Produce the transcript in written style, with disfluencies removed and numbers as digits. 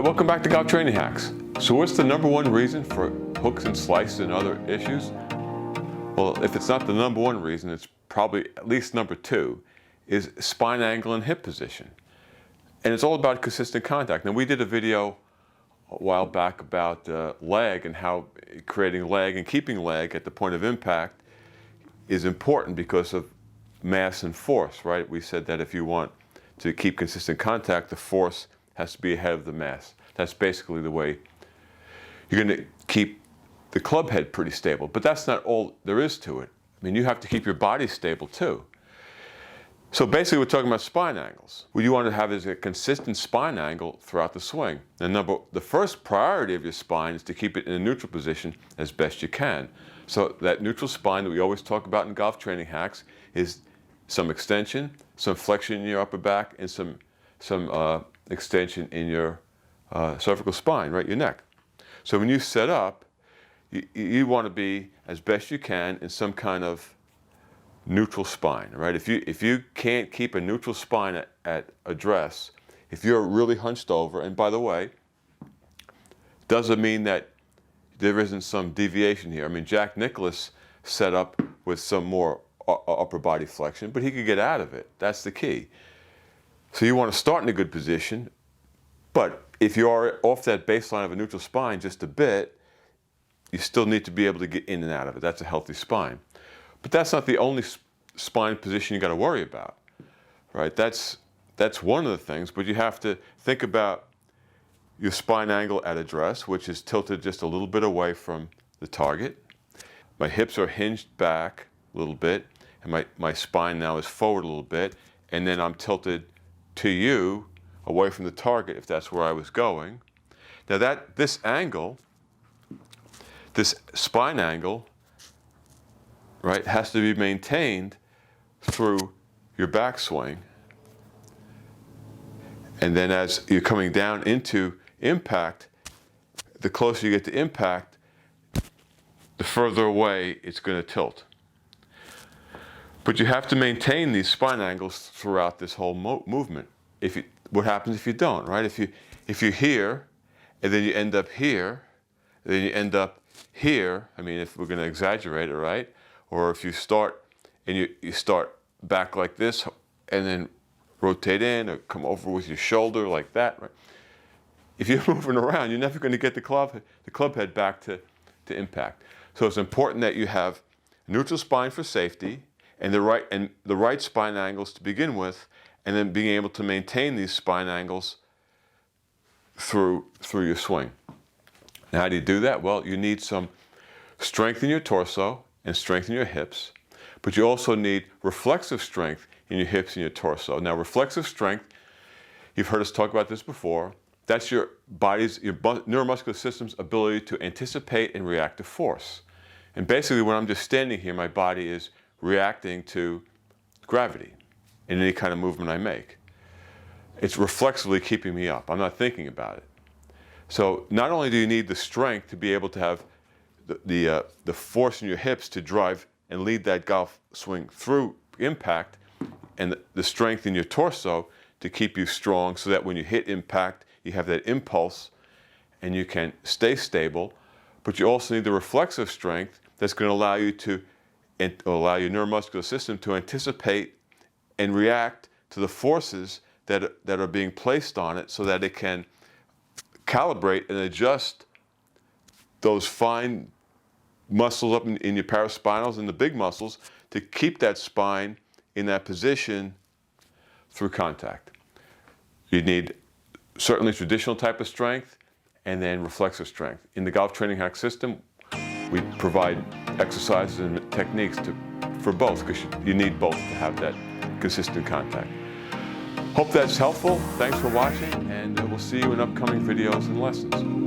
Hi, welcome back to Golf Training Hacks. So what's the number one reason for hooks and slices and other issues? Well, if it's not the number one reason, it's probably at least number two, is spine angle and hip position. And it's all about consistent contact. Now, we did a video a while back about leg and how creating leg and keeping leg at the point of impact is important because of mass and force, right? We said that if you want to keep consistent contact, the force has to be ahead of the mass. That's basically the way you're going to keep the club head pretty stable. But that's not all there is to it. I mean, you have to keep your body stable too. So basically, we're talking about spine angles. What you want to have is a consistent spine angle throughout the swing. And the first priority of your spine is to keep it in a neutral position as best you can. So that neutral spine that we always talk about in golf training hacks is some extension, some flexion in your upper back, and some extension in your cervical spine, right, your neck. So when you set up, you want to be as best you can in some kind of neutral spine, right? If you can't keep a neutral spine at address, if you're really hunched over, and by the way, doesn't mean that there isn't some deviation here. I mean, Jack Nicklaus set up with some more upper body flexion, but he could get out of it. That's the key. So you want to start in a good position, but if you are off that baseline of a neutral spine just a bit, you still need to be able to get in and out of it. That's a healthy spine. But that's not the only spine position you got to worry about, right? That's one of the things, but you have to think about your spine angle at address, which is tilted just a little bit away from the target. My hips are hinged back a little bit, and my spine now is forward a little bit, and then I'm tilted to you, away from the target, if that's where I was going. Now this angle, this spine angle, right, has to be maintained through your backswing. And then as you're coming down into impact, the closer you get to impact, the further away it's going to tilt. But you have to maintain these spine angles throughout this whole movement. What happens if you don't, right? If you're here, and then you end up here, then you end up here, I mean, if we're going to exaggerate it, right? Or if you start, and you start back like this, and then rotate in, or come over with your shoulder like that, right? If you're moving around, you're never going to get the club head back to impact. So it's important that you have a neutral spine for safety, and the right spine angles to begin with, and then being able to maintain these spine angles through your swing. Now, how do you do that? Well, you need some strength in your torso and strength in your hips, but you also need reflexive strength in your hips and your torso. Now, reflexive strength, you've heard us talk about this before, that's your neuromuscular system's ability to anticipate and react to force. And basically, when I'm just standing here, my body is reacting to gravity in any kind of movement I make. It's reflexively keeping me up. I'm not thinking about it. So not only do you need the strength to be able to have the force in your hips to drive and lead that golf swing through impact, and the strength in your torso to keep you strong so that when you hit impact, you have that impulse and you can stay stable, but you also need the reflexive strength that's going to allow you allow your neuromuscular system to anticipate and react to the forces that are being placed on it so that it can calibrate and adjust those fine muscles up in your paraspinals and the big muscles to keep that spine in that position through contact. You need certainly traditional type of strength and then reflexive strength. In the Golf Training Hack system, we provide exercises and techniques for both, because you need both to have that consistent contact. Hope that's helpful. Thanks for watching, and we'll see you in upcoming videos and lessons.